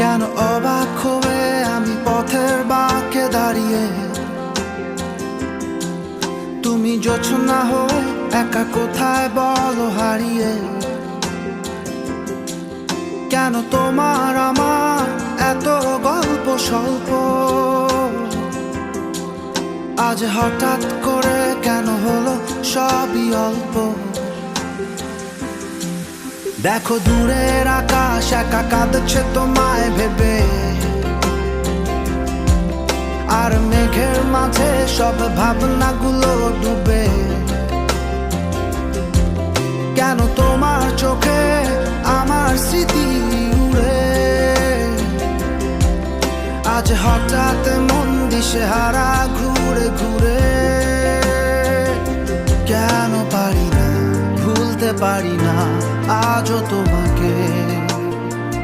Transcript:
কেন অবাক হয়ে আমি পথের বাঁকে দাঁড়িয়ে, তুমি জোছনা হয়ে একা কোথায় বলো হারিয়ে। কেন তোমার আমার এত গল্প স্বল্প, আজ হঠাৎ করে কেন হলো সবই অল্প। দেখো দূরের আকাশ একা কাঁদছে তোমায় ভেবে, আর মেঘের মাঝে সব ভাবনাগুলো ডুবে। কেন তোমার চোখে আমার স্মৃতি উড়ে, আজ হঠাৎ মন দিশেহারা ঘুরে ঘুরে। কেন পারি না, ভুলতে পারি না আজও তোমার